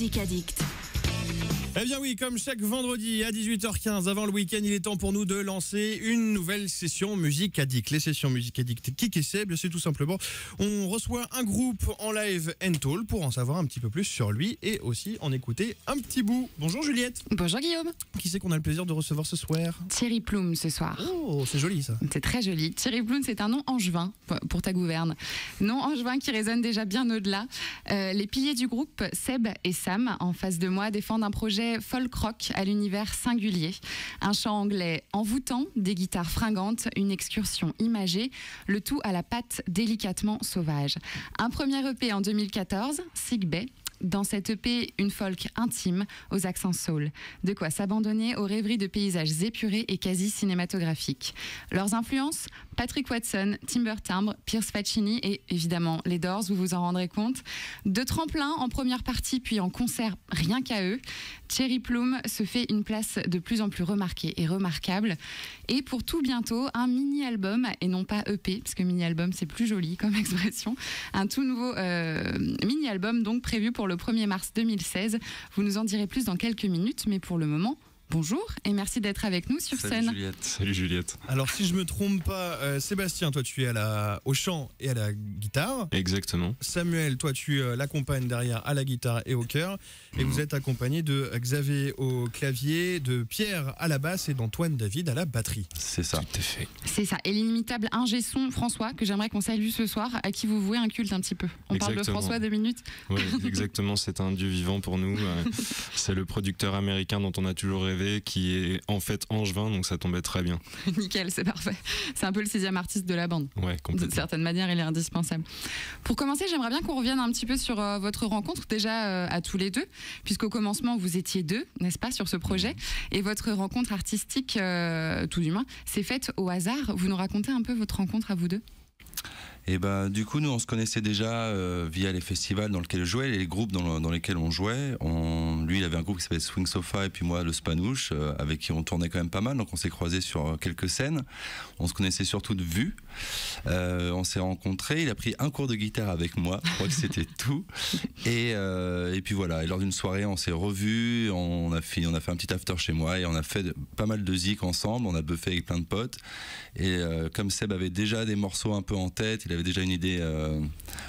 Musique Addict. Eh bien oui, comme chaque vendredi à 18h15 avant le week-end, il est temps pour nous de lancer une nouvelle session Musique Addict. Les sessions Musique Addict Kik et Seb, c'est tout simplement, on reçoit un groupe en live and talk pour en savoir un petit peu plus sur lui et aussi en écouter un petit bout. Bonjour Juliette. Bonjour Guillaume. Qui c'est qu'on a le plaisir de recevoir ce soir? Thierry Ploum ce soir. Oh, c'est joli ça. C'est très joli. Thierry Ploum, c'est un nom angevin pour ta gouverne. Nom angevin qui résonne déjà bien au-delà. Les piliers du groupe, Seb et Sam, en face de moi, défendent un projet folk rock à l'univers singulier. Un chant anglais envoûtant, des guitares fringantes, une excursion imagée, le tout à la patte délicatement sauvage. Un premier EP en 2014, Sick Bay. Dans cette EP, une folk intime aux accents soul. De quoi s'abandonner aux rêveries de paysages épurés et quasi cinématographiques. Leurs influences, Patrick Watson, Timber Timbre, Pierce Faccini et évidemment les Doors, vous vous en rendrez compte. De tremplin en première partie puis en concert rien qu'à eux, Thierry Ploum se fait une place de plus en plus remarquée et remarquable. Et pour tout bientôt, un mini-album, et non pas EP, parce que mini-album c'est plus joli comme expression, un tout nouveau mini-album donc prévu pour le 1er mars 2016. Vous nous en direz plus dans quelques minutes, mais pour le moment, bonjour et merci d'être avec nous sur scène. Salut Juliette. Alors si je me trompe pas, Sébastien, toi tu es au chant et à la guitare. Exactement. Samuel, toi tu l'accompagnes derrière à la guitare et au chœur. Et vous êtes accompagné de Xavier au clavier, de Pierre à la basse et d'Antoine David à la batterie. C'est ça. Tout à fait. C'est ça. Et l'inimitable ingé son François, que j'aimerais qu'on salue ce soir, à qui vous vouez un culte un petit peu. On parle de François 2 minutes. Oui, exactement. C'est un dieu vivant pour nous. C'est le producteur américain dont on a toujours rêvé, qui est en fait angevin, donc ça tombait très bien. Nickel, c'est parfait. C'est un peu le 6e artiste de la bande. Ouais, complètement. De certaine manière, il est indispensable. Pour commencer, j'aimerais bien qu'on revienne un petit peu sur votre rencontre, déjà à tous les deux, puisqu'au commencement, vous étiez deux, n'est-ce pas, sur ce projet, et votre rencontre artistique, tout du moins, s'est faite au hasard. Vous nous racontez un peu votre rencontre à vous deux? Et du coup, nous, on se connaissait déjà via les festivals dans lesquels je jouais, les groupes dans lesquels on jouait. Lui, il avait un groupe qui s'appelait Swing Sofa, et puis moi, le Spanouche, avec qui on tournait quand même pas mal. Donc, on s'est croisés sur quelques scènes. On se connaissait surtout de vue. On s'est rencontrés. Il a pris un cours de guitare avec moi. Je crois que c'était tout. Et puis voilà. Et lors d'une soirée, on s'est revus. On a fait un petit after chez moi et on a fait pas mal de zik ensemble. On a buffé avec plein de potes. Et comme Seb avait déjà des morceaux un peu en tête, il avait déjà une idée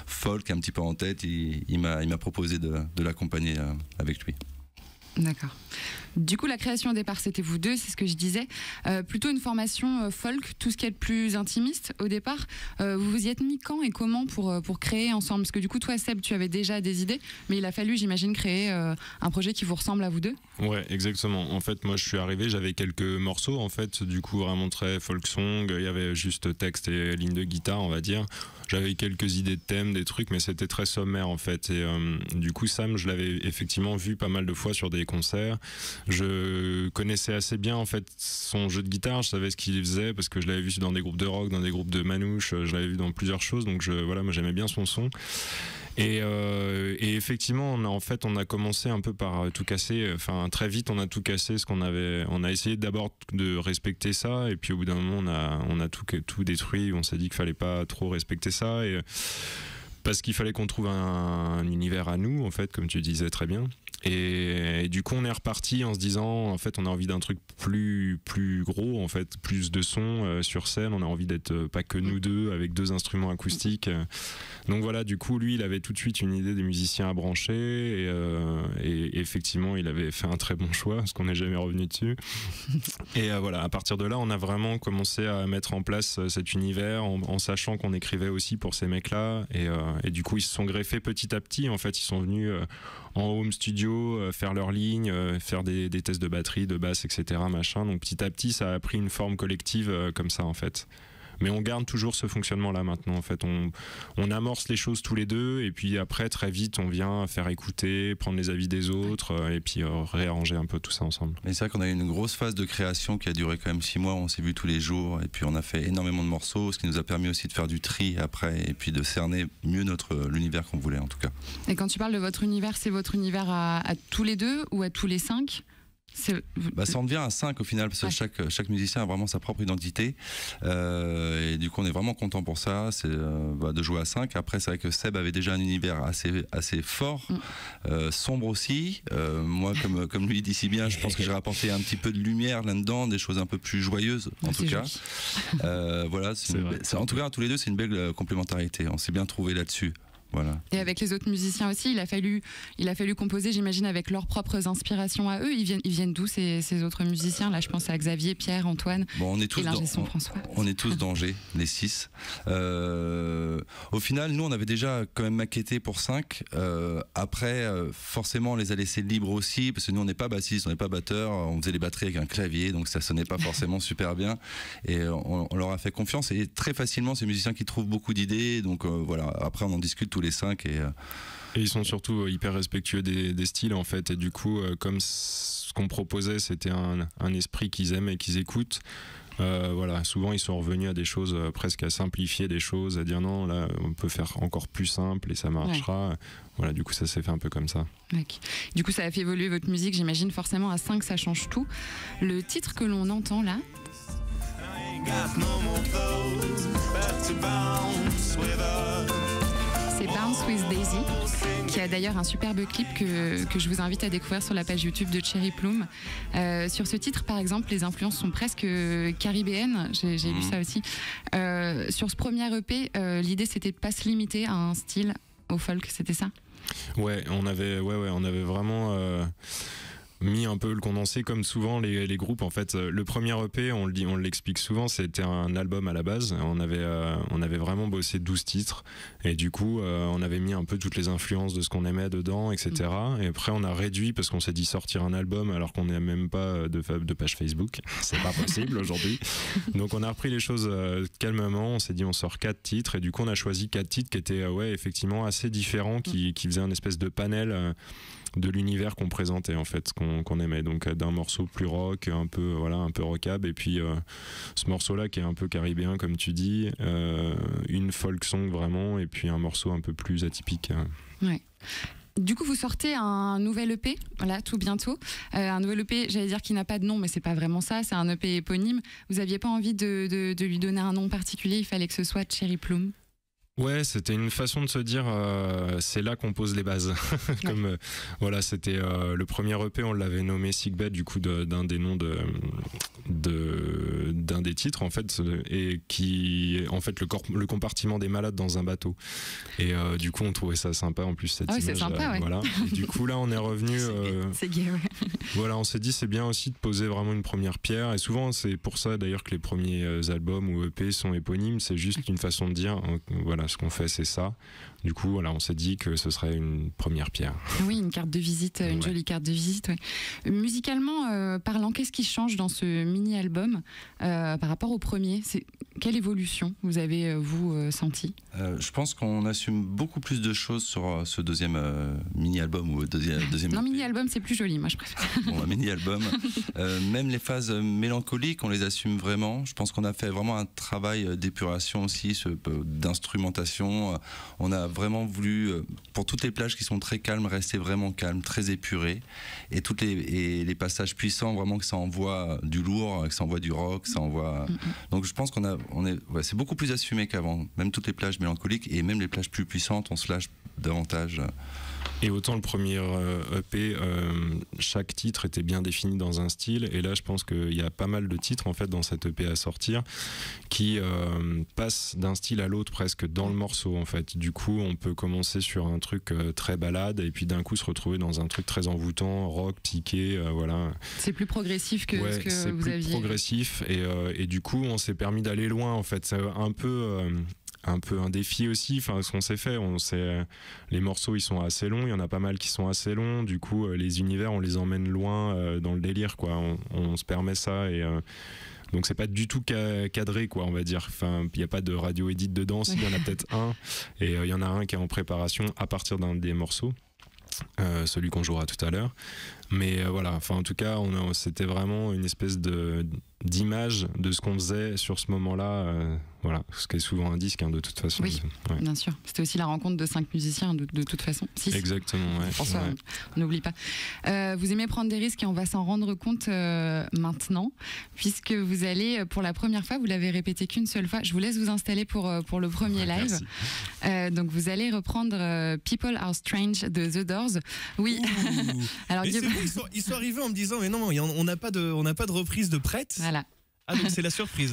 folk un petit peu en tête, il m'a proposé de l'accompagner avec lui. D'accord. Du coup, la création au départ, c'était vous deux, c'est ce que je disais. Plutôt une formation folk, tout ce qui est de plus intimiste au départ. Vous vous y êtes mis quand et comment pour créer ensemble? Parce que du coup, toi, Seb, tu avais déjà des idées, mais il a fallu, j'imagine, créer un projet qui vous ressemble à vous deux. Ouais, exactement. En fait, moi, je suis arrivé, j'avais quelques morceaux, en fait, du coup, vraiment très folk song. Il y avait juste texte et ligne de guitare, on va dire. J'avais quelques idées de thèmes, des trucs, mais c'était très sommaire, en fait. Et du coup, Sam, je l'avais effectivement vu pas mal de fois sur des concerts. Je connaissais assez bien en fait son jeu de guitare, je savais ce qu'il faisait parce que je l'avais vu dans des groupes de rock, dans des groupes de manouche, je l'avais vu dans plusieurs choses, donc voilà, moi j'aimais bien son son. Et effectivement, on a commencé un peu par tout casser. Enfin, très vite, on a tout cassé. On a essayé d'abord de respecter ça, et puis au bout d'un moment, on a tout détruit. On s'est dit qu'il fallait pas trop respecter ça, et parce qu'il fallait qu'on trouve un univers à nous, en fait, comme tu disais très bien. Et du coup, on est reparti en se disant, en fait, on a envie d'un truc plus gros, en fait, plus de son sur scène. On a envie d'être pas que nous deux, avec 2 instruments acoustiques. Donc voilà, du coup, lui, il avait tout de suite une idée des musiciens à brancher, et effectivement, il avait fait un très bon choix, parce qu'on n'est jamais revenu dessus. Et voilà, à partir de là, on a vraiment commencé à mettre en place cet univers, en sachant qu'on écrivait aussi pour ces mecs-là, et du coup, ils se sont greffés petit à petit. En fait, ils sont venus en home studio, faire leur ligne, faire des tests de batterie, de basse, etc. Machin. Donc petit à petit, ça a pris une forme collective comme ça, en fait. Mais on garde toujours ce fonctionnement-là maintenant. En fait, on amorce les choses tous les deux, et puis après, très vite, on vient faire écouter, prendre les avis des autres, et puis réarranger un peu tout ça ensemble. Mais c'est vrai qu'on a eu une grosse phase de création qui a duré quand même 6 mois. On s'est vus tous les jours, et puis on a fait énormément de morceaux, ce qui nous a permis aussi de faire du tri après, et puis de cerner mieux l'univers qu'on voulait en tout cas. Et quand tu parles de votre univers, c'est votre univers à tous les deux ou à tous les 5? Ça en devient à 5 au final, parce que chaque musicien a vraiment sa propre identité. Et du coup, on est vraiment content pour ça, c'est de jouer à 5. Après, c'est vrai que Seb avait déjà un univers assez fort, sombre aussi. Moi, comme lui dit si bien, je pense que j'ai rapporté un petit peu de lumière là-dedans, des choses un peu plus joyeuses, en tout cas. Voilà, en tout cas, tous les deux, c'est une belle complémentarité. On s'est bien trouvé là-dessus. Voilà. Et avec les autres musiciens aussi, il a fallu composer, j'imagine, avec leurs propres inspirations à eux. Ils viennent d'où ces autres musiciens? Là, je pense à Xavier, Pierre, Antoine. Bon, on est tous et l'ingé son François. On est tous d'Angers, les 6. Au final, nous, on avait déjà quand même maquetté pour 5. Après, forcément, on les a laissés libres aussi, parce que nous, on n'est pas bassistes, on n'est pas batteurs. On faisait les batteries avec un clavier, donc ça sonnait pas forcément super bien. Et on leur a fait confiance. Et très facilement, ces musiciens qui trouvent beaucoup d'idées. Donc voilà. Après, on en discute tous les 5 et ils sont surtout hyper respectueux des styles en fait, et du coup comme ce qu'on proposait c'était un esprit qu'ils aiment et qu'ils écoutent, voilà, souvent ils sont revenus à des choses, presque à simplifier des choses, à dire non, là on peut faire encore plus simple et ça marchera. Voilà, du coup ça s'est fait un peu comme ça. Okay. Du coup ça a fait évoluer votre musique, j'imagine. Forcément à 5 ça change tout. Le titre que l'on entend là, c'est Bounce with Daisy, qui a d'ailleurs un superbe clip que je vous invite à découvrir sur la page YouTube de Cherry Plume. Sur ce titre, par exemple, les influences sont presque caribéennes. J'ai lu ça aussi. Sur ce premier EP, l'idée c'était de pas se limiter à un style, au folk, c'était ça? Ouais, on avait vraiment mis un peu le condensé, comme souvent les groupes en fait. Le premier EP, on l'explique souvent, c'était un album à la base. On avait vraiment bossé 12 titres et du coup on avait mis un peu toutes les influences de ce qu'on aimait dedans, etc. Et après on a réduit parce qu'on s'est dit sortir un album alors qu'on n'a même pas de page Facebook, c'est pas possible aujourd'hui. Donc on a repris les choses calmement, on s'est dit on sort 4 titres et du coup on a choisi 4 titres qui étaient effectivement assez différents, qui faisaient un espèce de panel de l'univers qu'on présentait en fait, qu'on aimait, donc d'un morceau plus rock, un peu rockab, et puis ce morceau là qui est un peu caribéen comme tu dis, une folk song vraiment, et puis un morceau un peu plus atypique. Ouais. Du coup, vous sortez un nouvel EP, là, tout bientôt. Un nouvel EP, j'allais dire qui n'a pas de nom, mais c'est pas vraiment ça, c'est un EP éponyme. Vous aviez pas envie de lui donner un nom particulier, il fallait que ce soit Cherry Plume? Ouais, c'était une façon de se dire c'est là qu'on pose les bases. Comme voilà, c'était le premier EP, on l'avait nommé Sickbed, du coup d'un des noms d'un des titres en fait, et qui en fait le compartiment des malades dans un bateau. Et du coup on trouvait ça sympa en plus cette image. C'est sympa, ouais. Voilà. Et du coup là on est revenu. C'est gay, ouais. Voilà, on s'est dit c'est bien aussi de poser vraiment une première pierre. Et souvent c'est pour ça d'ailleurs que les premiers albums ou EP sont éponymes. C'est juste une façon de dire voilà, ce qu'on fait c'est ça. Du coup voilà, on s'est dit que ce serait une première pierre. Oui, une carte de visite, une jolie carte de visite. Ouais. Musicalement parlant, qu'est-ce qui change dans ce mini-album par rapport au premier? Quelle évolution vous avez vous senti? Je pense qu'on assume beaucoup plus de choses sur ce deuxième mini-album ou deuxième. Non, mini-album c'est plus joli, moi je préfère. Bon, un mini-album. Même les phases mélancoliques, on les assume vraiment. Je pense qu'on a fait vraiment un travail d'épuration aussi, d'instrumentation. On a vraiment voulu, pour toutes les plages qui sont très calmes, rester vraiment calme, très épuré. Et les passages puissants, vraiment que ça envoie du lourd, que ça envoie du rock, ça envoie. Donc je pense c'est beaucoup plus assumé qu'avant. Même toutes les plages mélancoliques et même les plages plus puissantes, on se lâche davantage. Et autant le premier EP, chaque titre était bien défini dans un style, et là je pense qu'il y a pas mal de titres en fait dans cet EP à sortir qui passent d'un style à l'autre presque dans le morceau en fait. Du coup on peut commencer sur un truc très balade et puis d'un coup se retrouver dans un truc très envoûtant, rock, psyché, voilà. C'est plus progressif que ce que vous aviez. C'est plus progressif et du coup on s'est permis d'aller loin en fait. C'est un peu un défi aussi, enfin ce qu'on s'est fait, les morceaux ils sont assez longs, il y en a pas mal qui sont assez longs, du coup les univers on les emmène loin dans le délire quoi, on se permet ça et donc c'est pas du tout cadré quoi, on va dire, enfin il y a pas de radio edit dedans, il y en a peut-être un et il y en a un qui est en préparation à partir d'un des morceaux. celui qu'on jouera tout à l'heure. Mais voilà, enfin en tout cas, c'était vraiment une espèce d'image de ce qu'on faisait sur ce moment-là, voilà, ce qui est souvent un disque, hein, de toute façon. Oui, bien sûr. C'était aussi la rencontre de 5 musiciens, de toute façon. 6. Exactement, ouais. Pour ça, on n'oublie pas. Vous aimez prendre des risques et on va s'en rendre compte maintenant, puisque vous allez, pour la première fois, vous l'avez répété qu'une seule fois. Je vous laisse vous installer pour le premier live. Donc vous allez reprendre People Are Strange de The Doors. Oui. Alors, ils sont arrivés en me disant mais non, on n'a pas de reprise de prête. Voilà. Ah donc c'est la surprise.